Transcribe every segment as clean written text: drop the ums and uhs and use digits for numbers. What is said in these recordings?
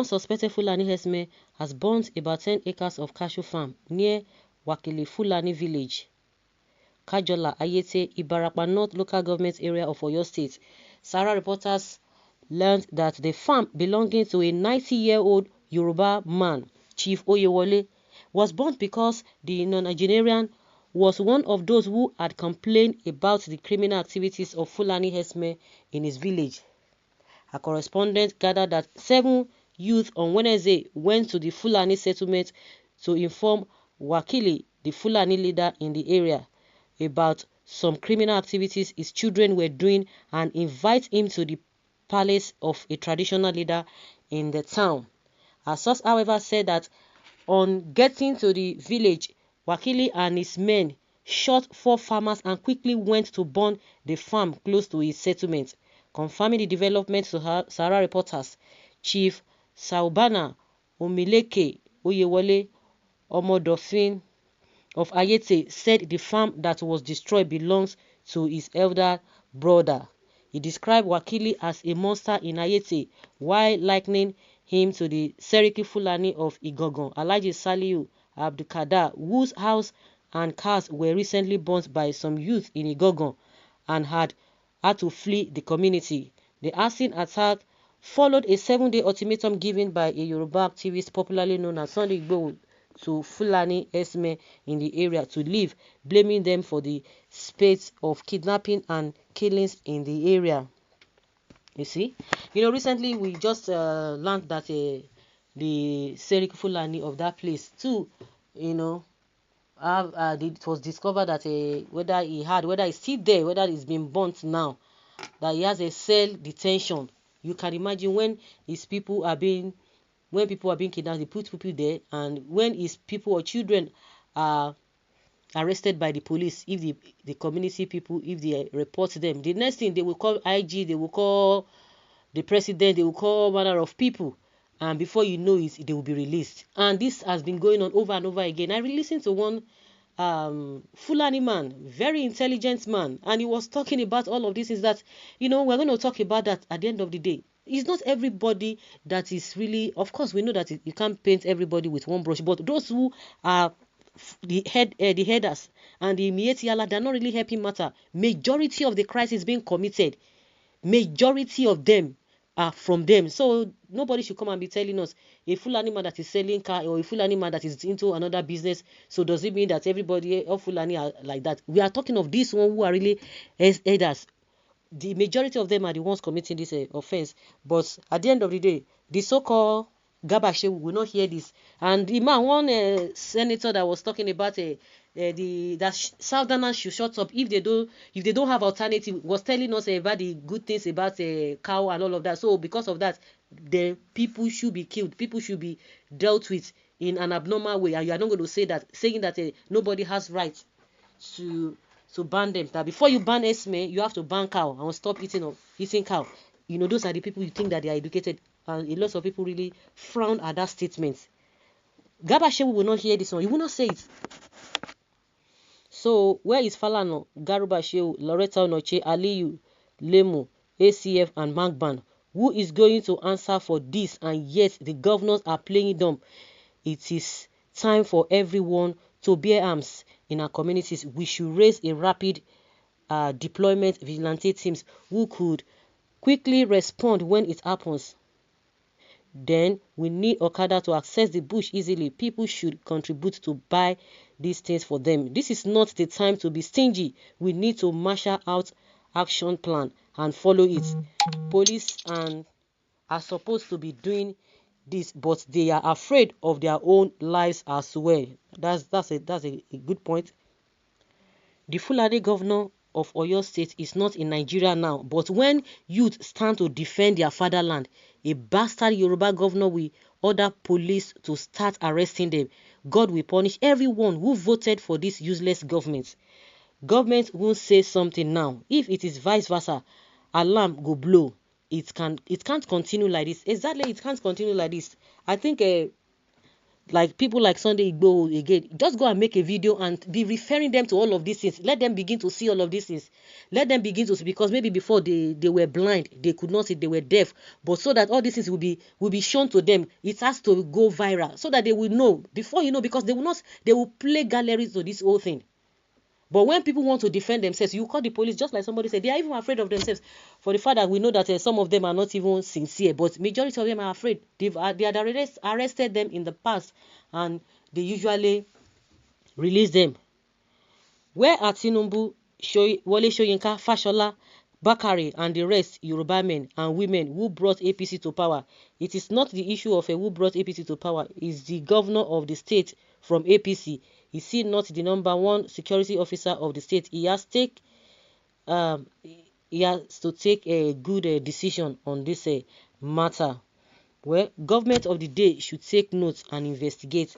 One suspected Fulani herdsman has burnt about 10 acres of cashew farm near Wakili Fulani village, Kajola, Ayete, Ibarapa North local government area of Oyo State. Sarah reporters learned that the farm belonging to a 90-year-old Yoruba man, Chief Oyewole, was burnt because the non-Nigerian was one of those who had complained about the criminal activities of Fulani herdsmen in his village. A correspondent gathered that 7 youth on Wednesday went to the Fulani settlement to inform Wakili, the Fulani leader in the area, about some criminal activities his children were doing and invite him to the palace of a traditional leader in the town. A source, however, said that on getting to the village, Wakili and his men shot 4 farmers and quickly went to burn the farm close to his settlement. Confirming the development to Sarah reporters, Chief Saubana Omileke Oyewole Omodofin of Ayete said the farm that was destroyed belongs to his elder brother. He described Wakili as a monster in Ayete while likening him to the Seriki Fulani of Igogon, Alhaji Saliu Abdulkader, whose house and cars were recently burnt by some youth in Igogon and had to flee the community. The arson attack followed a 7-day ultimatum given by a Yoruba activist popularly known as Sunday Igboho to Fulani herdsmen in the area to leave, blaming them for the spate of kidnapping and killings in the area. You see, recently we just learned that the Seriki Fulani of that place too, it was discovered that whether he's still there, whether it's been burnt now, that he has a cell detention. You can imagine when people are being kidnapped, they put people there, and when his people or children are arrested by the police, if the community people, if they report them, the next thing they will call IG, they will call the president, they will call all manner of people, and before you know it, they will be released. And this has been going on over and over again. I listened to one Fulani man, very intelligent man, and he was talking about all of this. Is that we're going to talk about that at the end of the day. It's not everybody that is really, of course we know that you can't paint everybody with one brush, but those who are the headers and the Mietiala, they're not really helping matter. Majority of the crimes being committed, majority of them are from them. So nobody should come and be telling us a Fulani man that is selling car or a Fulani man that is into another business. So does it mean that everybody all Fulani are like that? We are talking of this one who are really headers. The majority of them are the ones committing this offense. But at the end of the day, the so-called Gabashe will not hear this. And the man, one senator that was talking about that Southerners should shut up if they don't have alternative, was telling us about the good things about cow and all of that. So because of that, the people should be killed. People should be dealt with in an abnormal way. And you are not going to saying that nobody has right to ban them. That before you ban herdsmen, you have to ban cow and stop eating cow. Those are the people you think that they are educated, and a lot of people really frown at that statement. Gabashewu will not hear this one. He will not say it. So where is Falana, Garuba Shehu, Loretta Onoche, Aliyu, Lemu, ACF, and Magban? Who is going to answer for this? And yet the governors are playing dumb. It is time for everyone to bear arms in our communities. We should raise a rapid deployment vigilante teams who could quickly respond when it happens. Then we need Okada to access the bush easily. People should contribute to buy these things for them. This is not the time to be stingy. We need to marshal out action plan and follow it. Police are supposed to be doing this, but they are afraid of their own lives as well. That's a good point. The Fulani governor of Oyo State is not in Nigeria now, but when youth stand to defend their fatherland, a bastard Yoruba governor will order police to start arresting them. God will punish everyone who voted for this useless government. Government won't say something now. If it is vice versa, alarm go blow. It can't continue like this. Exactly, it can't continue like this. I think like people like Sunday Igboho again, just go and make a video and be referring them to all of these things. Let them begin to see all of these things. Let them begin to see, because maybe before they were blind, they could not see, they were deaf. But so that all these things will be shown to them, it has to go viral so that they will know before, because they will play galleries to this whole thing. But when people want to defend themselves, you call the police, just like somebody said. They are even afraid of themselves, for the fact that we know that some of them are not even sincere, but majority of them are afraid. They had arrested them in the past, and they usually release them. Where are Tinubu, Wole Soyinka, Fashola, Bakari, and the rest Yoruba men and women who brought APC to power? It is not the issue of who brought APC to power. It's the governor of the state from APC. Is he not the number one security officer of the state? He has to take a good decision on this matter. Well, government of the day should take notes and investigate.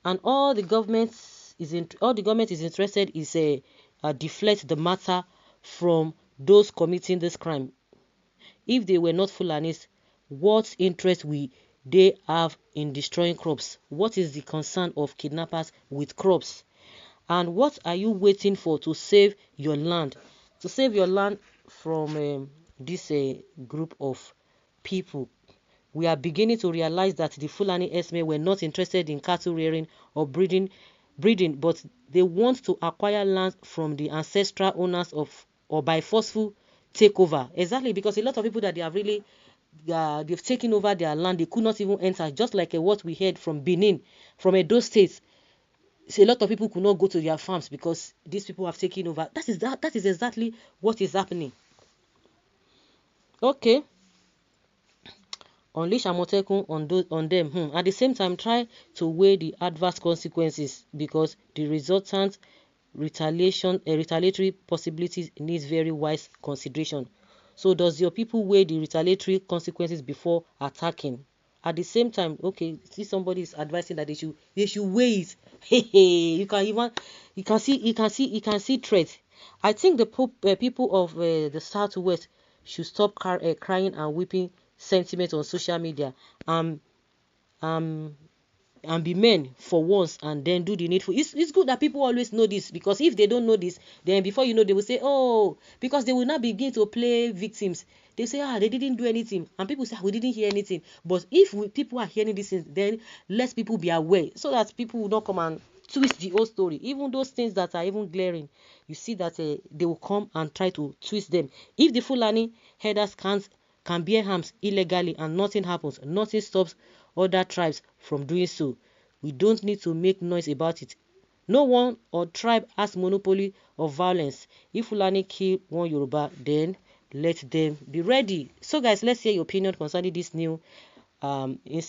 And all the government is interested is deflect the matter from those committing this crime. If they were not Fulanis, what interest will they have in destroying crops? What is the concern of kidnappers with crops? And what are you waiting for to save your land? To save your land from this group of people. We are beginning to realize that the Fulani herdsmen were not interested in cattle rearing or breeding, but they want to acquire land from the ancestral owners or by forceful takeover. Exactly, because a lot of people that they have really they've taken over their land, they could not even enter, just like what we heard from Benin, from Edo State. So a lot of people could not go to their farms because these people have taken over. That is exactly what is happening. Okay. Unleash Amotekun on them. At the same time, try to weigh the adverse consequences, because the resultant retaliatory possibilities needs very wise consideration. So does your people weigh the retaliatory consequences before attacking? At the same time, okay, see somebody is advising that they should weigh it. You can see threat. I think the people of the Southwest should stop crying and weeping sentiment on social media, and be men for once, and then do the needful. It's good that people always know this, because if they don't know this, then before you know, they will say, oh, because they will not begin to play victims. They say, they didn't do anything, and people say, we didn't hear anything. But if people are hearing this, then let people be aware, so that people will not come and twist the whole story. Even those things that are even glaring, you see that they will come and try to twist them. If the Fulani herders can bear arms illegally and nothing happens, nothing stops other tribes from doing so. We don't need to make noise about it. No one or tribe has monopoly of violence. If Fulani kill one Yoruba, then let them be ready. So guys, let's hear your opinion concerning this new incident.